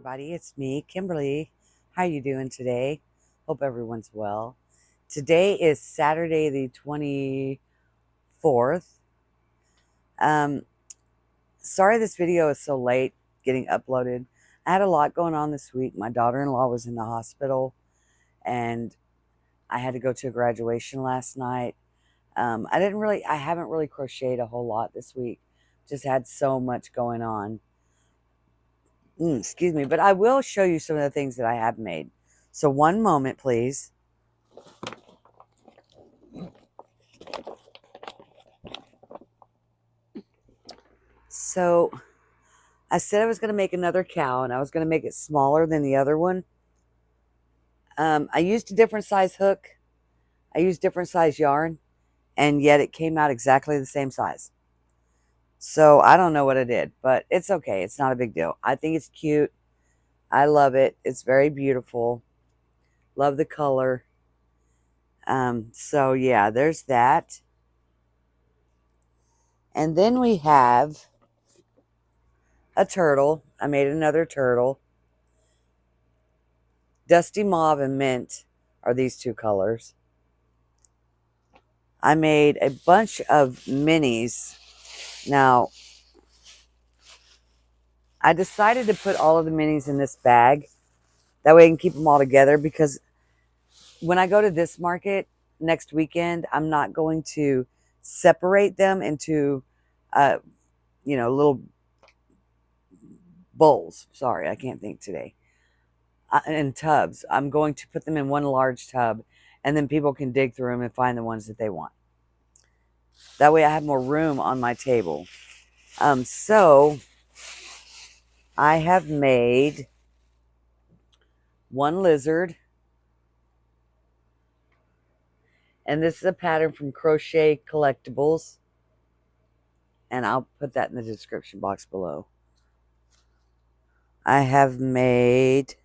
everybody, it's me, Kimberly. How you doing today? Hope everyone's well. Today is Saturday the 24th. Sorry this video is so late getting uploaded. I had a lot going on this week. My daughter-in-law was in the hospital and I had to go to a graduation last night. I haven't really crocheted a whole lot this week. Just had so much going on. Excuse me, but I will show you some of the things that I have made. So one moment, please. So I said I was going to make another cow, and I was going to make it smaller than the other one. I used a different size hook. I used different size yarn, and yet it came out exactly the same size. So I don't know what I did, but it's okay. It's not a big deal. I think it's cute. I love it. It's very beautiful. Love the color. So yeah, there's that. And then we have a turtle. I made another turtle. Dusty Mauve and Mint are these two colors. I made a bunch of minis. Now, I decided to put all of the minis in this bag. That way I can keep them all together, because when I go to this market next weekend, I'm not going to separate them into, little bowls. Sorry, I can't think today. In tubs. I'm going to put them in one large tub, and then people can dig through them and find the ones that they want. That way I have more room on my table. So I have made one lizard. And this is a pattern from Crochet Collectibles. And I'll put that in the description box below. I have made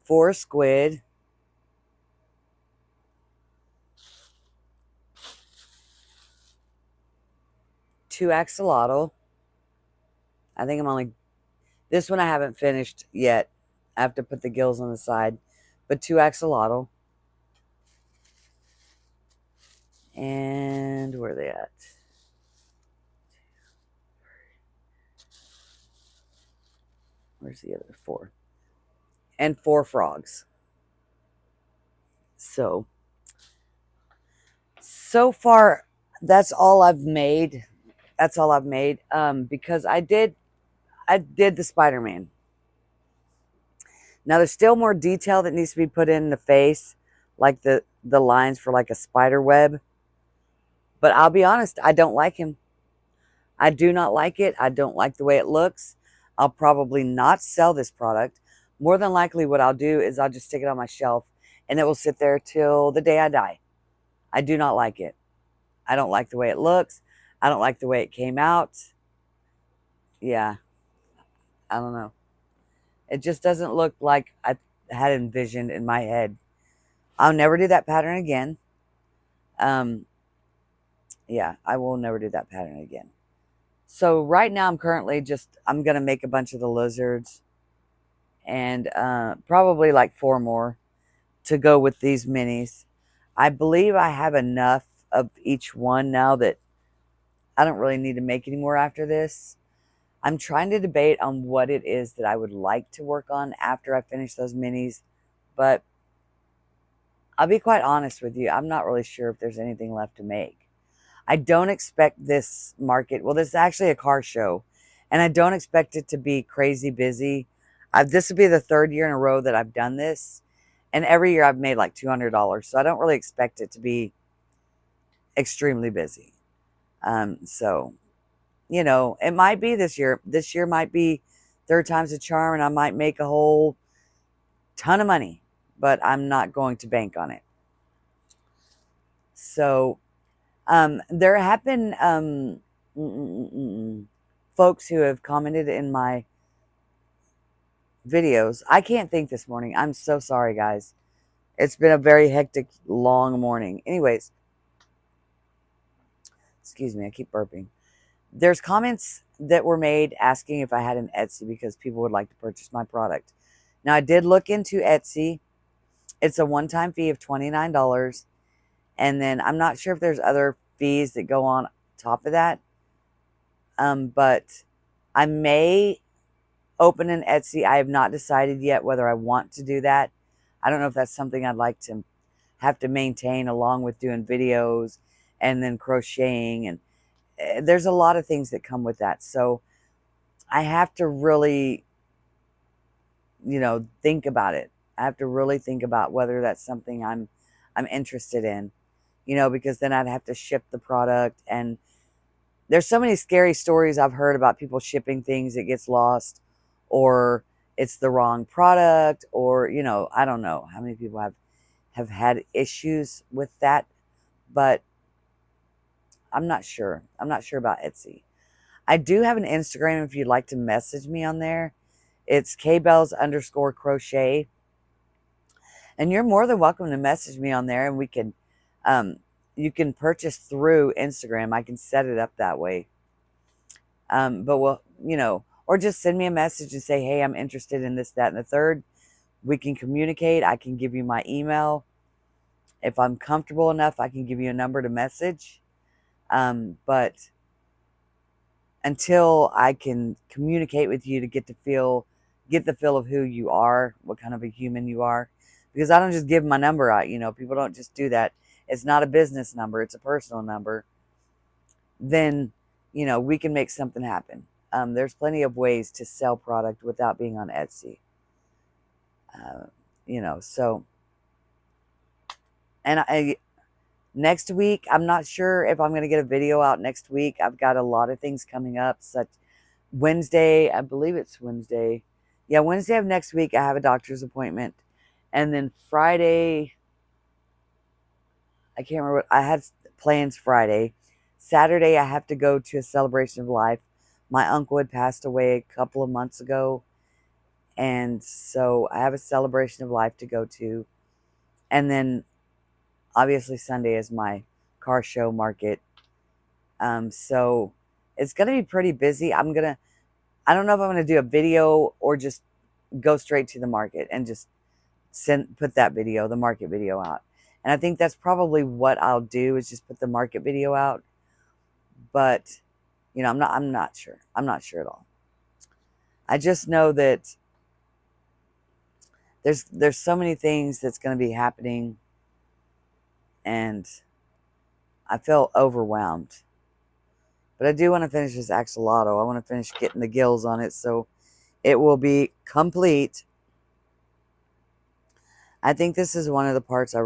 four squid. Two axolotl. I think this one I haven't finished yet. I have to put the gills on the side. But two axolotl. And where are they at? Where's the other four? And four frogs. So far, that's all I've made. That's all I've made. Because I did the Spider-Man. Now there's still more detail that needs to be put in the face, like the lines for like a spider web. But I'll be honest, I don't like him. I do not like it. I don't like the way it looks. I'll probably not sell this product. More than likely what I'll do is I'll just stick it on my shelf and it will sit there till the day I die. I do not like it. I don't like the way it looks. I don't like the way it came out. Yeah. I don't know. It just doesn't look like I had envisioned in my head. I'll never do that pattern again. Yeah, I will never do that pattern again. So right now I'm going to make a bunch of the lizards and probably like four more to go with these minis. I believe I have enough of each one now that I don't really need to make any more after this. I'm trying to debate on what it is that I would like to work on after I finish those minis, but I'll be quite honest with you. I'm not really sure if there's anything left to make. I don't expect this market. Well, this is actually a car show, and I don't expect it to be crazy busy. This will be the third year in a row that I've done this, and every year I've made like $200. So I don't really expect it to be extremely busy. So, it might be this year. This year might be third time's a charm, and I might make a whole ton of money, but I'm not going to bank on it. So, there have been folks who have commented in my videos. I can't think this morning. I'm so sorry, guys. It's been a very hectic, long morning. Anyways, excuse me, I keep burping. There's comments that were made asking if I had an Etsy because people would like to purchase my product. Now, I did look into Etsy. It's a one-time fee of $29. And then I'm not sure if there's other fees that go on top of that. But I may open an Etsy. I have not decided yet whether I want to do that. I don't know if that's something I'd like to have to maintain along with doing videos and then crocheting. And there's a lot of things that come with that. So I have to really, think about it. I have to really think about whether that's something I'm interested in, because then I'd have to ship the product. And there's so many scary stories I've heard about people shipping things that gets lost, or it's the wrong product, or, I don't know how many people have had issues with that, but I'm not sure. I'm not sure about Etsy. I do have an Instagram if you'd like to message me on there. It's kbells_crochet. And you're more than welcome to message me on there, and we can, you can purchase through Instagram. I can set it up that way. But we'll, or just send me a message and say, hey, I'm interested in this, that, and the third. We can communicate. I can give you my email. If I'm comfortable enough, I can give you a number to message. But until I can communicate with you to get the feel of who you are, what kind of a human you are, because I don't just give my number out. People don't just do that. It's not a business number. It's a personal number. Then, we can make something happen. There's plenty of ways to sell product without being on Etsy. So, and next week, I'm not sure if I'm going to get a video out next week. I've got a lot of things coming up, such Wednesday, I believe it's Wednesday. Yeah, Wednesday of next week, I have a doctor's appointment. And then Friday, I can't remember what I had plans Friday. Saturday, I have to go to a celebration of life. My uncle had passed away a couple of months ago. And so I have a celebration of life to go to. And then obviously Sunday is my car show market. So it's going to be pretty busy. I don't know if I'm going to do a video or just go straight to the market and just put the market video out. And I think that's probably what I'll do, is just put the market video out. But, I'm not sure. I'm not sure at all. I just know that there's so many things that's going to be happening, and I feel overwhelmed. But I do want to finish this axolotl. I want to finish getting the gills on it so it will be complete. I think this is one of the parts I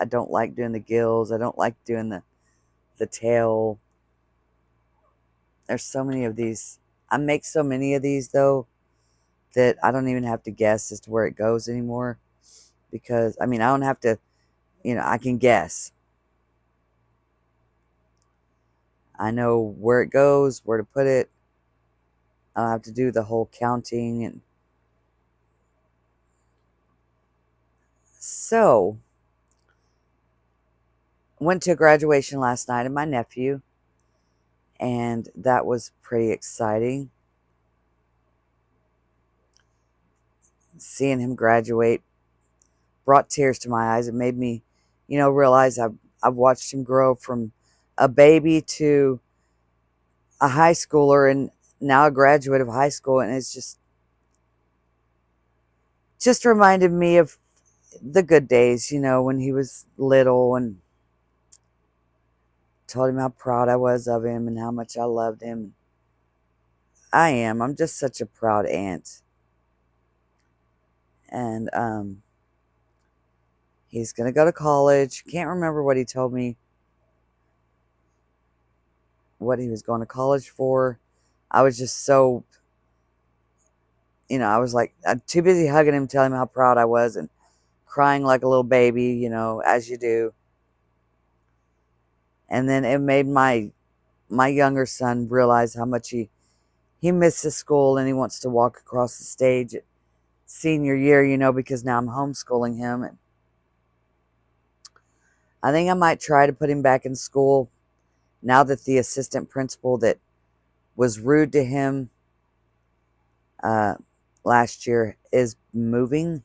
don't like doing the gills. I don't like doing the tail. There's so many of these. I make so many of these, though, that I don't even have to guess as to where it goes anymore. Because, I don't have to, I can guess. I know where it goes, where to put it. I don't have to do the whole counting. And so, went to a graduation last night of my nephew, and that was pretty exciting. Seeing him graduate brought tears to my eyes. It made me, realize I've watched him grow from a baby to a high schooler and now a graduate of high school. And it's just reminded me of the good days, when he was little, and told him how proud I was of him and how much I loved him. I am. I'm just such a proud aunt. And he's going to go to college. Can't remember what he told me, what he was going to college for. I was just so, I was like, I'm too busy hugging him, telling him how proud I was, and crying like a little baby, as you do. And then it made my younger son realize how much he misses school, and he wants to walk across the stage at senior year, because now I'm homeschooling him. And I think I might try to put him back in school now that the assistant principal that was rude to him last year is moving,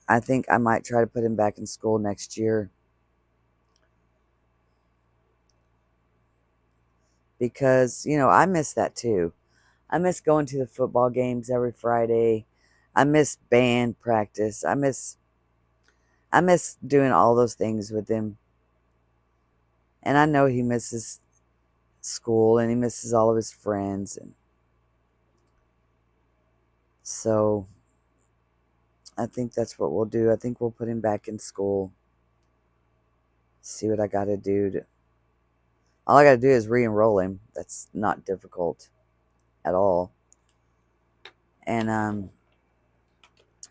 I think I might try to put him back in school next year. Because, I miss that too. I miss going to the football games every Friday. I miss band practice. I miss doing all those things with him. And I know he misses school and he misses all of his friends, and so I think that's what we'll do. I think we'll put him back in school. See what I got to do. All I got to do is re-enroll him. That's not difficult at all. And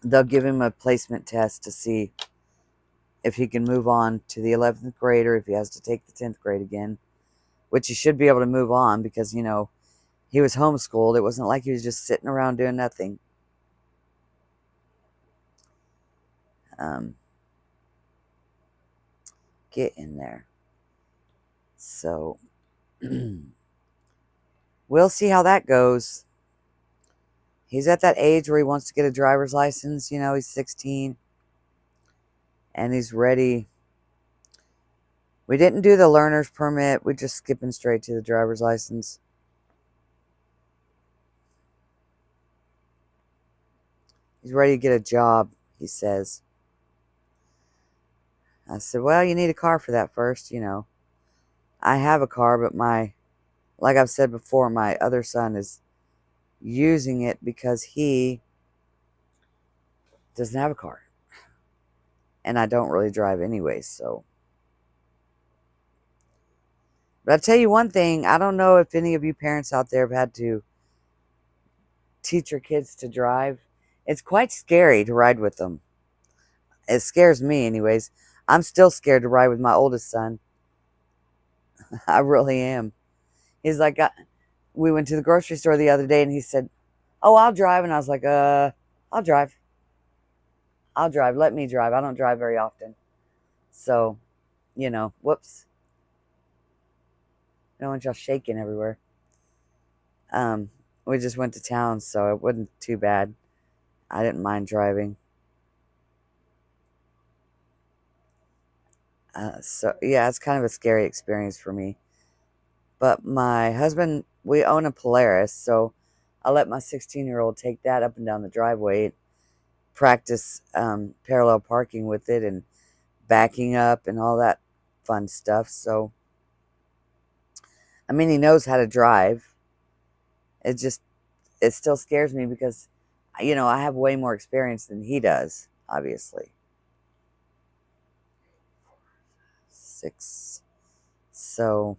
they'll give him a placement test to see if he can move on to the 11th grade or if he has to take the 10th grade again, which he should be able to move on because, he was homeschooled. It wasn't like he was just sitting around doing nothing. Get in there. So we'll see how that goes. He's at that age where he wants to get a driver's license. He's 16 and he's ready. We didn't do the learner's permit. We're just skipping straight to the driver's license. He's ready to get a job, he says. I said, well, you need a car for that first, I have a car, but like I've said before, my other son is using it because he doesn't have a car. And I don't really drive anyways, so. But I'll tell you one thing, I don't know if any of you parents out there have had to teach your kids to drive. It's quite scary to ride with them. It scares me anyways. I'm still scared to ride with my oldest son. I really am. He's like, we went to the grocery store the other day and he said, oh, I'll drive. And I was like, I'll drive. Let me drive. I don't drive very often. So, whoops. I don't want y'all shaking everywhere. We just went to town, so it wasn't too bad. I didn't mind driving. So, yeah, it's kind of a scary experience for me. But my husband, we own a Polaris, so I let my 16-year-old take that up and down the driveway, practice parallel parking with it and backing up and all that fun stuff. So, I mean, he knows how to drive. It still scares me because, I have way more experience than he does, obviously. 6. So,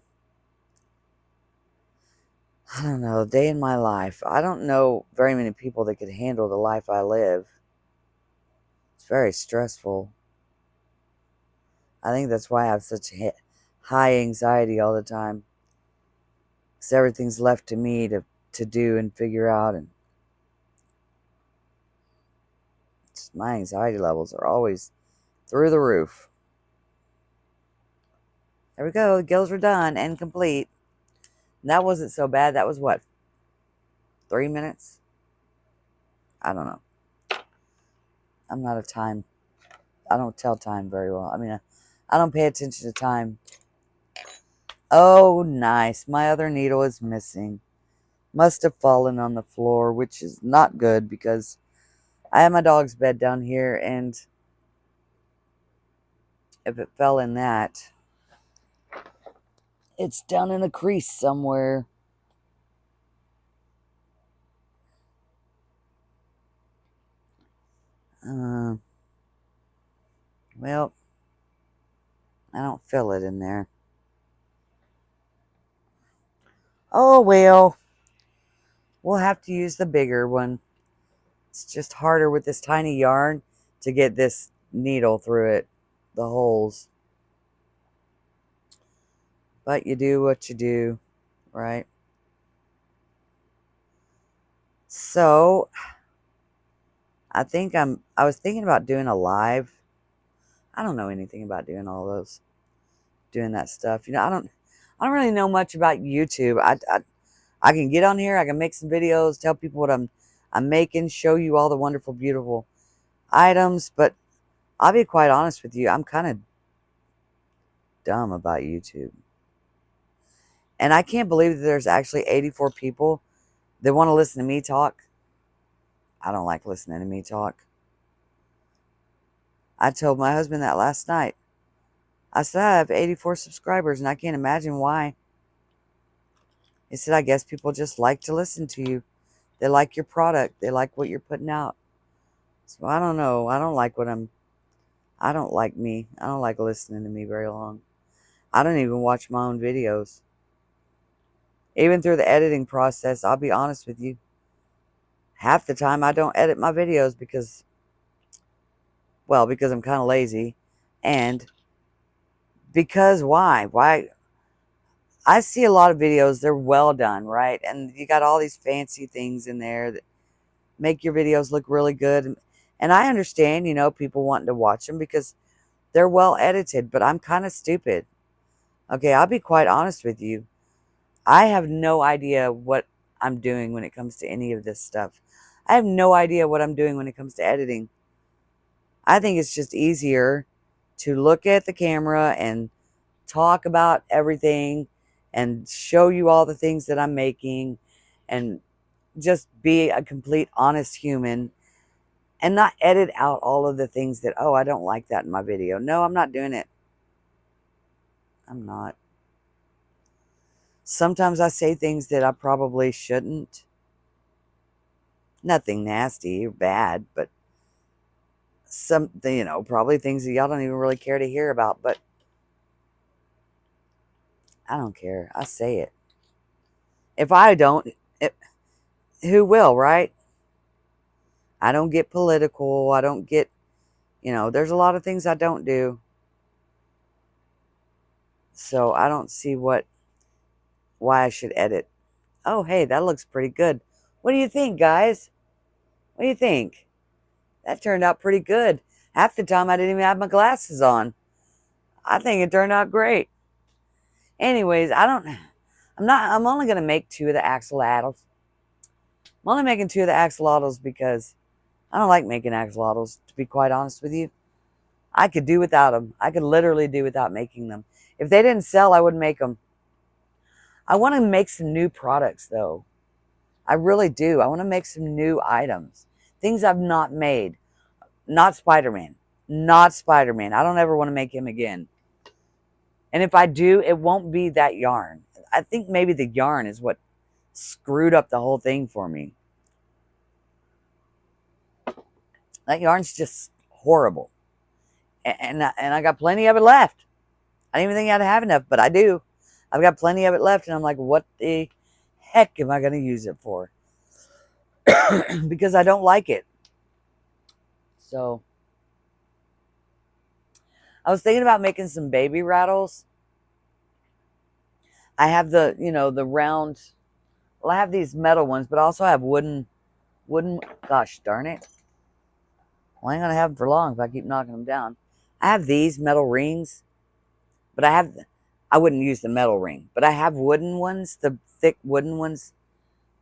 I don't know, a day in my life. I don't know very many people that could handle the life I live. It's very stressful. I think that's why I have such high anxiety all the time. Because everything's left to me to do and figure out. And my anxiety levels are always through the roof. There we go. The gills are done and complete. And that wasn't so bad. That was what? 3 minutes? I don't know. I'm not a time. I don't tell time very well. I mean, I don't pay attention to time. Oh, nice. My other needle is missing. Must have fallen on the floor, which is not good because I have my dog's bed down here, and if it fell in that, it's down in a crease somewhere. Well, I don't feel it in there. Oh, well. We'll have to use the bigger one. It's just harder with this tiny yarn to get this needle through it, the holes. But you do what you do, right? So, I was thinking about doing a live. I don't know anything about doing all those, doing that stuff. I don't really know much about YouTube. I can get on here, I can make some videos, tell people what I'm making, show you all the wonderful, beautiful items, but I'll be quite honest with you, I'm kind of dumb about YouTube. And I can't believe that there's actually 84 people that want to listen to me talk. I don't like listening to me talk. I told my husband that last night. I said, I have 84 subscribers and I can't imagine why. He said, I guess people just like to listen to you. They like your product. They like what you're putting out. So I don't know. I don't like me. I don't like listening to me very long. I don't even watch my own videos. Even through the editing process, I'll be honest with you. Half the time I don't edit my videos because I'm kind of lazy. And because why? Why? I see a lot of videos, they're well done, right? And you got all these fancy things in there that make your videos look really good. And I understand, people wanting to watch them because they're well edited, but I'm kind of stupid. Okay, I'll be quite honest with you. I have no idea what I'm doing when it comes to any of this stuff. I have no idea what I'm doing when it comes to editing. I think it's just easier to look at the camera and talk about everything and show you all the things that I'm making and just be a complete honest human and not edit out all of the things that, oh, I don't like that in my video. No, I'm not doing it. I'm not. Sometimes I say things that I probably shouldn't. Nothing nasty or bad, but probably things that y'all don't even really care to hear about, but I don't care. I say it. If I don't, who will, right? I don't get political. I don't get, there's a lot of things I don't do. So I don't see why I should edit. Oh, hey, that looks pretty good. What do you think, guys? What do you think? That turned out pretty good. Half the time I didn't even have my glasses on. I think it turned out great. Anyways, I'm only going to make 2 of the axolotls. I'm only making 2 of the axolotls because I don't like making axolotls, to be quite honest with you. I could do without them. I could literally do without making them. If they didn't sell, I wouldn't make them. I want to make some new products, though. I really do. I want to make some new items. Things I've not made. Not Spider-Man. Not Spider-Man. I don't ever want to make him again. And if I do, it won't be that yarn. I think maybe the yarn is what screwed up the whole thing for me. That yarn's just horrible. And I got plenty of it left. I didn't even think I'd have enough, but I do. I've got plenty of it left, and I'm like, what the heck am I going to use it for? Because I don't like it. So I was thinking about making some baby rattles. I have the round, well, I have these metal ones, but I also have wooden, gosh darn it. Well, I ain't going to have them for long if I keep knocking them down. I have these metal rings, but I wouldn't use the metal ring, but I have wooden ones, the thick wooden ones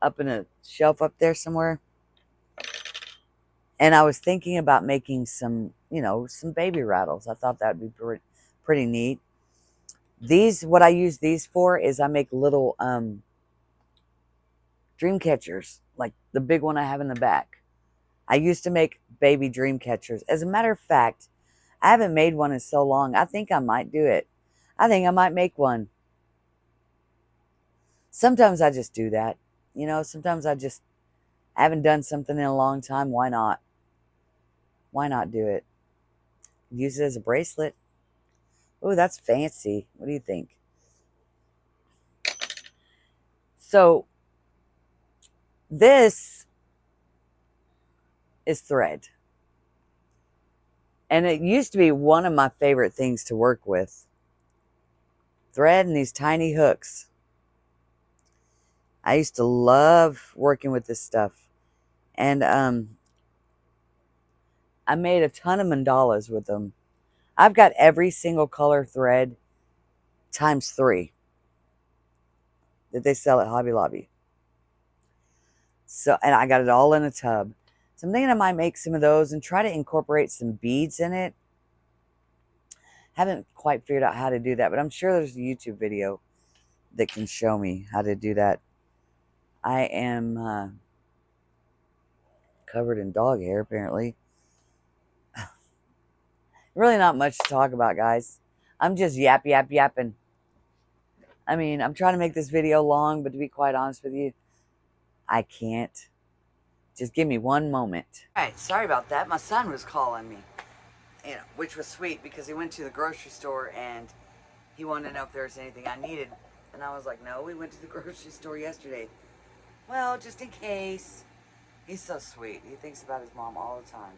up in a shelf up there somewhere. And I was thinking about making some, some baby rattles. I thought that would be pretty neat. What I use these for is I make little dream catchers, like the big one I have in the back. I used to make baby dream catchers. As a matter of fact, I haven't made one in so long. I think I might do it. I think I might make one. Sometimes I just do that. Sometimes I haven't done something in a long time. Why not? Why not do it? Use it as a bracelet. Oh, that's fancy. What do you think? So this is thread. And it used to be one of my favorite things to work with. Thread and these tiny hooks. I used to love working with this stuff. And I made a ton of mandalas with them. I've got every single color thread times 3. that they sell at Hobby Lobby. So, and I got it all in a tub. So I'm thinking I might make some of those and try to incorporate some beads in it. Haven't quite figured out how to do that, but I'm sure there's a YouTube video that can show me how to do that. I am covered in dog hair, apparently. Really not much to talk about, guys. I'm just yapping. I mean, I'm trying to make this video long, but to be quite honest with you, I can't. Just give me one moment. All right, sorry about that. My son was calling me, which was sweet because he went to the grocery store and he wanted to know if there was anything I needed. And I was like, no, we went to the grocery store yesterday. Well, just in case. He's so sweet. He thinks about his mom all the time.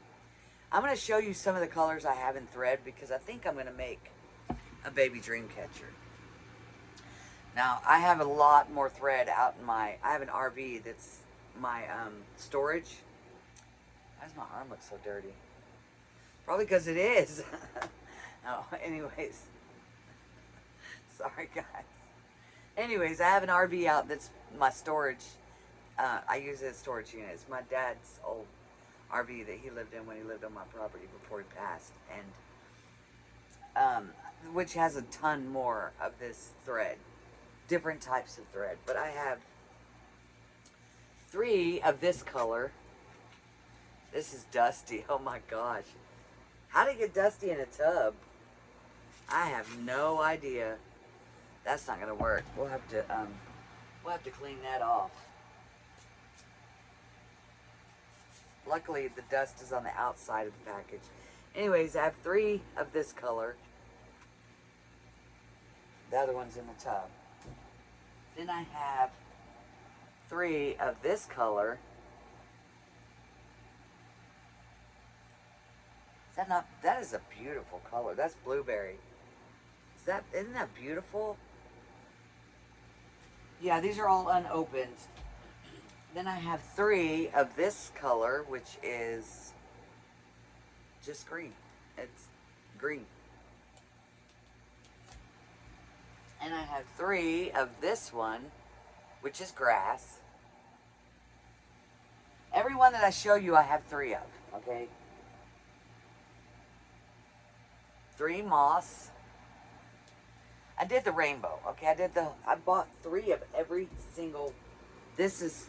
I'm going to show you some of the colors I have in thread because I think I'm going to make a baby dream catcher. Now, I have a lot more thread out in I have an RV that's my storage. Why does my arm look so dirty? Probably because it is. No, anyways. Sorry, guys. Anyways, I have an RV out that's my storage. I use it as storage unit. It's my dad's old RV that he lived in when he lived on my property before he passed. And which has a ton more of this thread. Different types of thread. But I have 3 of this color. This is dusty. Oh my gosh. How to get dusty in a tub? I have no idea. That's not gonna work. We'll have to clean that off. Luckily, the dust is on the outside of the package. Anyways, I have 3 of this color. The other one's in the tub. Then I have 3 of this color. Is that not? That is a beautiful color. That's blueberry. Isn't that beautiful? Yeah, these are all unopened. Then I have 3 of this color, which is just green. It's green. And I have 3 of this one, which is grass. Every one that I show you, I have 3 of, okay? 3 moss. I did the rainbow, okay? I bought 3 of every single. This is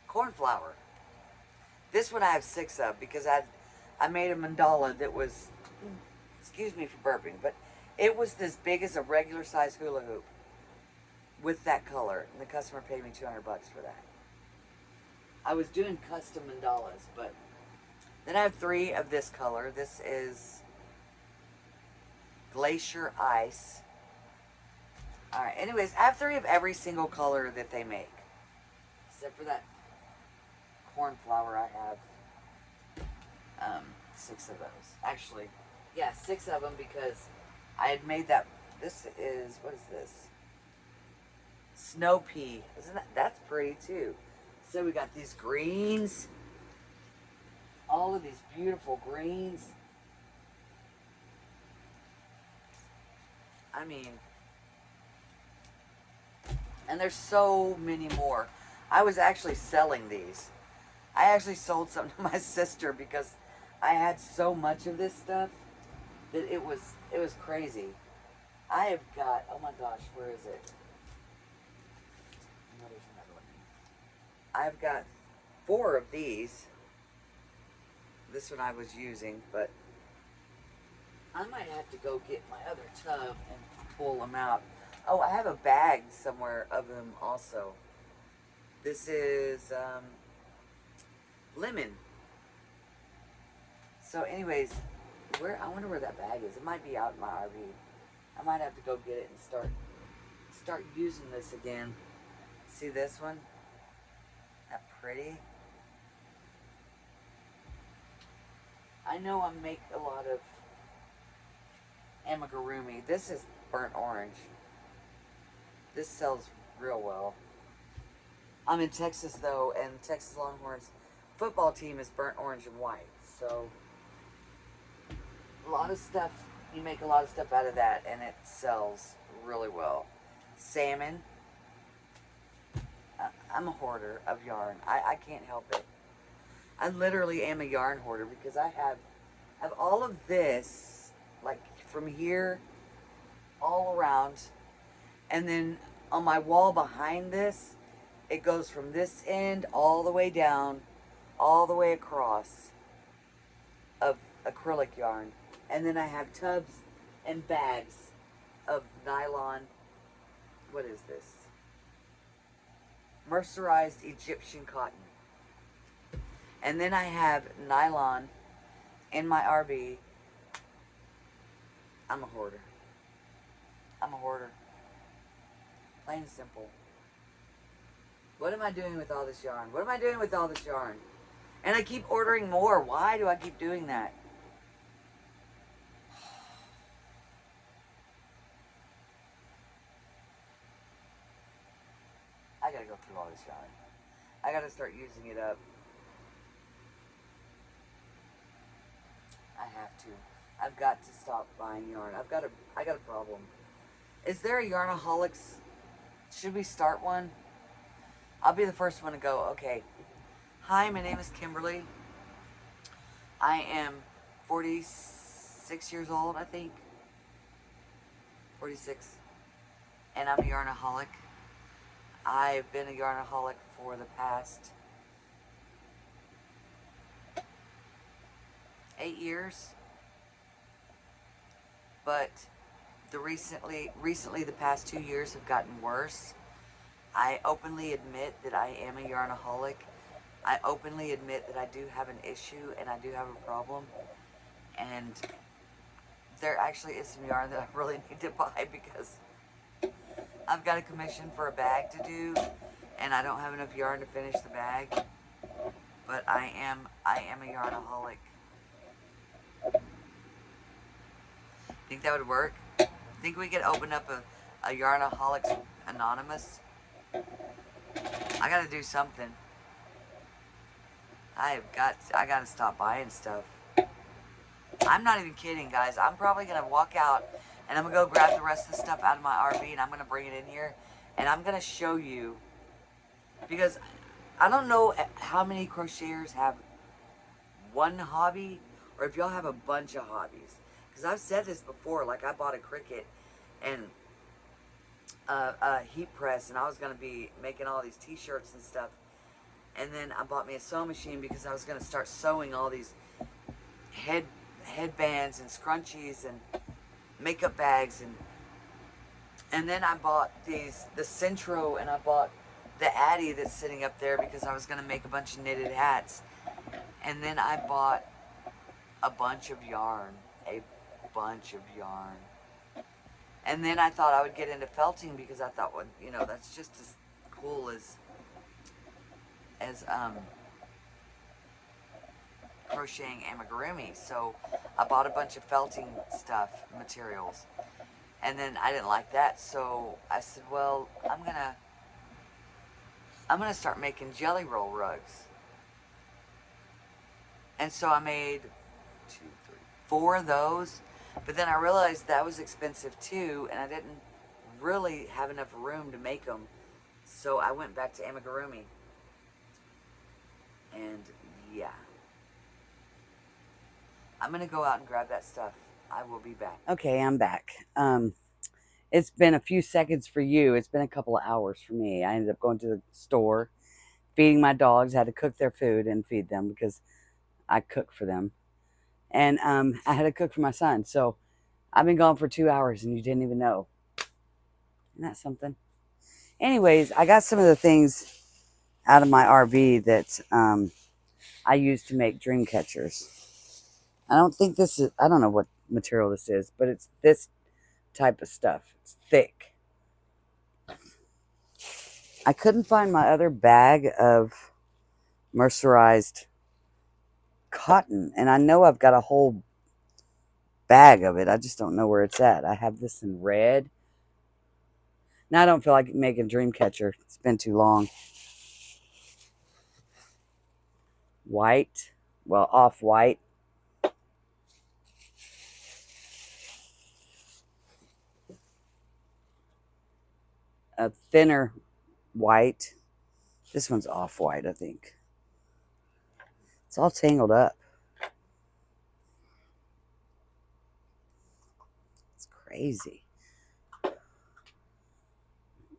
cornflower. This one I have 6 of because I made a mandala that was, excuse me for burping, but it was as big as a regular size hula hoop with that color, and the customer paid me $200 for that. I was doing custom mandalas, but then I have 3 of this color. This is glacier ice. All right, anyways, I have 3 of every single color that they make. Except for that cornflower, I have 6 of those. Actually, yeah, 6 of them because I had made that. This is, what is this? Snow pea. That's pretty too. So we got these greens. All of these beautiful greens. I mean, and there's so many more. I was actually selling these. I actually sold some to my sister because I had so much of this stuff that it was crazy. I have got, oh my gosh, where is it? No, there's another one. I've got 4 of these. This one I was using, but I might have to go get my other tub and pull them out. Oh, I have a bag somewhere of them also. This is lemon. So anyways, I wonder where that bag is. It might be out in my RV. I might have to go get it and start using this again. See this one? That pretty? I know I make a lot of amigurumi. This is burnt orange. This sells real well. I'm in Texas though, and Texas Longhorns football team is burnt orange and white. So a lot of stuff You make a lot of stuff out of that, and it sells really well. Salmon. I'm a hoarder of yarn. I can't help it. I literally am a yarn hoarder because I have all of this, like from here all around, and then on my wall behind this, it goes from this end all the way down, all the way across of acrylic yarn. And then I have tubs and bags of nylon. What is this? Mercerized Egyptian cotton. And then I have nylon in my RV. I'm a hoarder. I'm a hoarder. Plain and simple. What am I doing with all this yarn? What am I doing with all this yarn? And I keep ordering more. Why do I keep doing that? I gotta go through all this yarn. I gotta start using it up. I have to. I've got to stop buying yarn. I got a problem. Is there a Yarnaholics? Should we start one? I'll be the first one to go. Okay. Hi, my name is Kimberly. I am 46 years old, I think. 46. And I'm a Yarnaholic. I've been a Yarnaholic for the past 8 years. But recently the past 2 years have gotten worse. I openly admit that I am a Yarnaholic. I openly admit that I do have an issue and I do have a problem. And there actually is some yarn that I really need to buy because I've got a commission for a bag to do and I don't have enough yarn to finish the bag. But I am a Yarnaholic. Think that would work? Think we could open up a Yarnaholics Anonymous? I gotta do something. I gotta stop buying stuff. I'm not even kidding, guys. I'm probably gonna walk out and I'm gonna go grab the rest of the stuff out of my RV and I'm gonna bring it in here and I'm gonna show you, because I don't know how many crocheters have one hobby or if y'all have a bunch of hobbies. Because I've said this before, like I bought a Cricut and a heat press and I was gonna be making all these t-shirts and stuff. And then I bought me a sewing machine because I was gonna start sewing all these headbands and scrunchies and makeup bags, and then I bought the Centro, and I bought the Addy that's sitting up there because I was gonna make a bunch of knitted hats. And then I bought a bunch of yarn. And then I thought I would get into felting because I thought, well, you know, that's just as cool as crocheting amigurumi. So I bought a bunch of felting stuff, materials. And then I didn't like that, so I said, well, I'm gonna start making jelly roll rugs. And so I made 4 of those, but then I realized that was expensive too, and I didn't really have enough room to make them. So I went back to amigurumi. And yeah. I'm gonna go out and grab that stuff. I will be back. Okay, I'm back. It's been a few seconds for you. It's been a couple of hours for me. I ended up going to the store, feeding my dogs. I had to cook their food and feed them because I cook for them. And I had to cook for my son. So I've been gone for 2 hours and you didn't even know. Isn't that something? Anyways, I got some of the things out of my RV that I use to make dream catchers. I don't know what material this is, but it's this type of stuff. It's thick. I couldn't find my other bag of mercerized cotton, and I know I've got a whole bag of it. I just don't know where it's at. I have this in red. Now I don't feel like making a dream catcher. It's been too long. White. Well, off-white. a thinner white. This one's off-white, I think. It's all tangled up. It's crazy.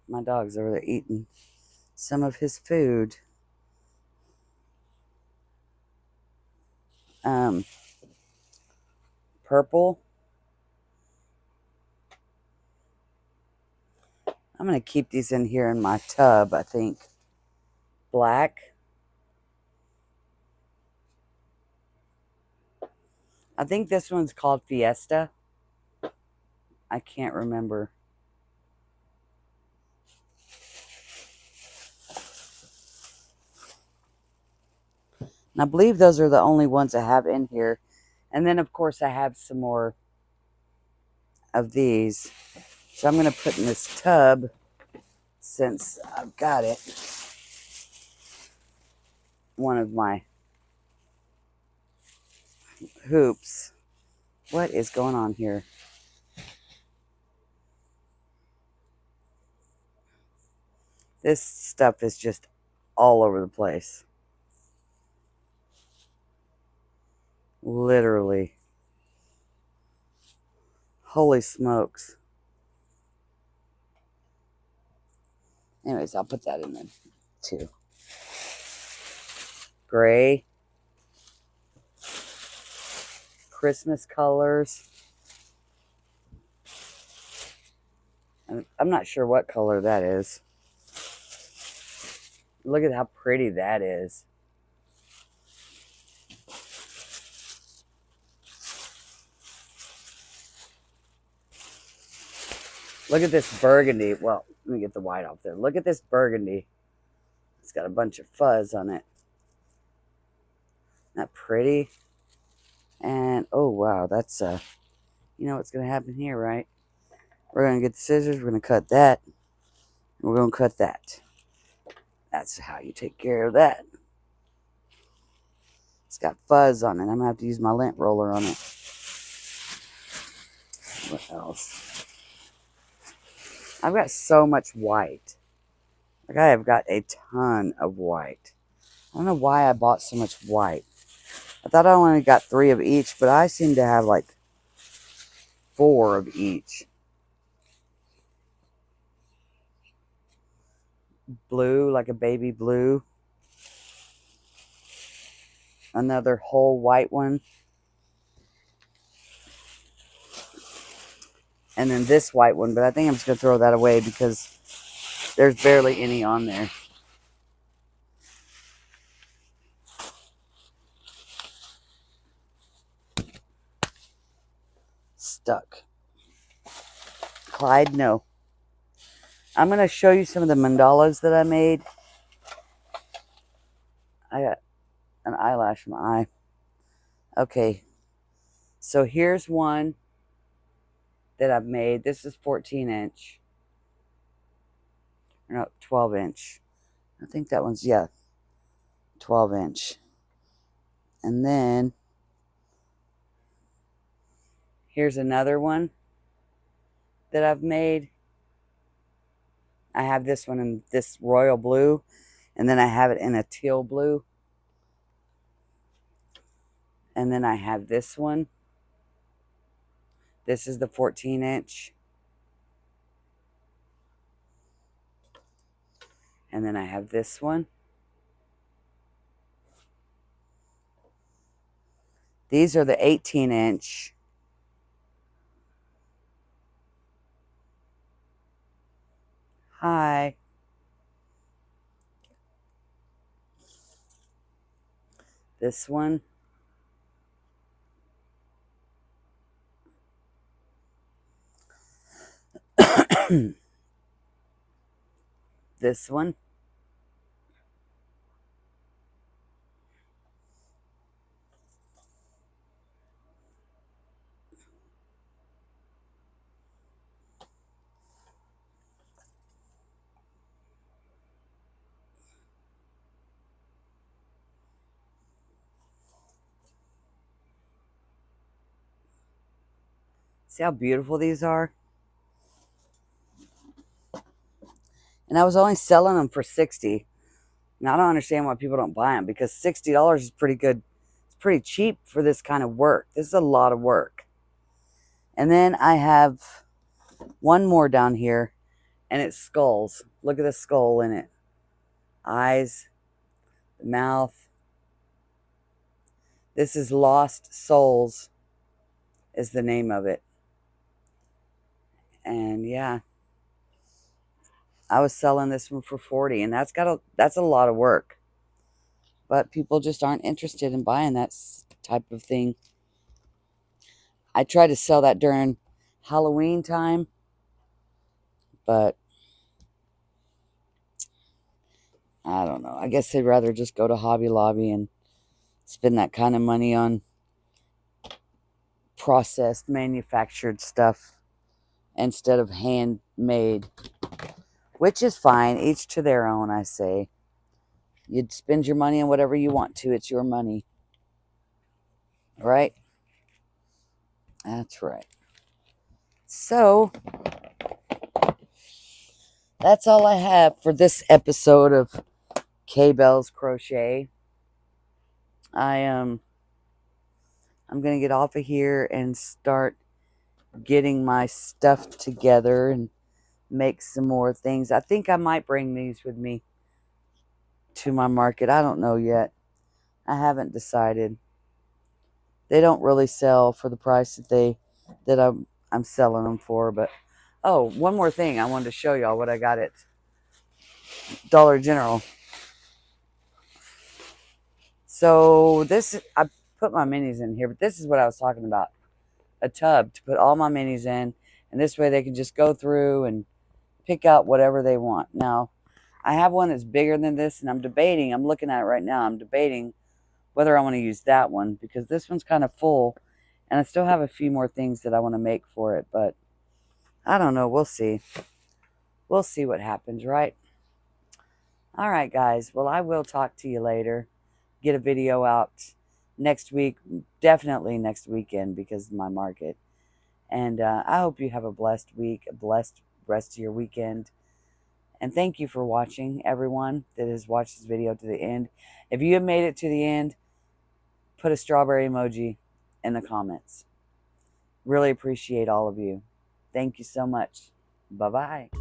My dog's over there eating some of his food. Purple. I'm going to keep these in here in my tub, I think. Black. I think this one's called Fiesta. I can't remember. And I believe those are the only ones I have in here. And then, of course, I have some more of these. So I'm going to put in this tub, since I've got it, one of my hoops. What is going on here? This stuff is just all over the place. Literally. Holy smokes. Anyways, I'll put that in there too. Gray. Christmas colors. I'm not sure what color that is. Look at how pretty that is. Look at this burgundy. Well, let me get the white off there. Look at this burgundy. It's got a bunch of fuzz on it. Isn't that pretty? And, oh, wow, that's, you know what's going to happen here, right? We're going to get the scissors. We're going to cut that. And we're going to cut that. That's how you take care of that. It's got fuzz on it. I'm going to have to use my lint roller on it. What else? I've got so much white. Like, I have got a ton of white. I don't know why I bought so much white. I thought I only got 3 of each, but I seem to have like 4 of each. Blue, like a baby blue. Another whole white one. And then this white one, but I think I'm just going to throw that away because there's barely any on there. Stuck. Clyde, no. I'm going to show you some of the mandalas that I made. I got an eyelash in my eye. Okay. So here's one that I've made. This is 14 inch. No, 12 inch. I think that one's, yeah, 12 inch. And then here's another one that I've made. I have this one in this royal blue, and then I have it in a teal blue. And then I have this one. This is the 14 inch. And then I have this one. These are the 18 inch. Hi. This one. This one. See how beautiful these are? And I was only selling them for 60. Now I don't understand why people don't buy them, because $60 is pretty good. It's pretty cheap for this kind of work. This is a lot of work. And then I have one more down here, and it's skulls. Look at the skull in it. Eyes, mouth. This is Lost Souls is the name of it. And yeah, I was selling this one for 40, and that's a lot of work. But people just aren't interested in buying that type of thing. I tried to sell that during Halloween time, but I don't know. I guess they'd rather just go to Hobby Lobby and spend that kind of money on processed, manufactured stuff instead of handmade, which is fine. Each to their own, I say. You'd spend your money on whatever you want to. It's your money. Right? That's right. So, that's all I have for this episode of K-Bell's Crochet. I'm going to get off of here and start getting my stuff together and make some more things. I think I might bring these with me to my market. I don't know yet. I haven't decided. They don't really sell for the price that I'm selling them for. But oh, one more thing, I wanted to show y'all what I got at Dollar General. So I put my minis in here, but this is what I was talking about. A tub to put all my minis in, and this way they can just go through and pick out whatever they want. Now, I have one that's bigger than this, and I'm looking at it right now, I'm debating whether I want to use that one, because this one's kind of full, and I still have a few more things that I want to make for it, but I don't know. We'll see. We'll see what happens, right? All right, guys. Well, I will talk to you later. Get a video out next week, definitely next weekend, because of my market. And I hope you have a blessed week, a blessed rest of your weekend. And thank you for watching, everyone that has watched this video to the end. If you have made it to the end, put a strawberry emoji in the comments. Really appreciate all of you. Thank you so much. Bye-bye.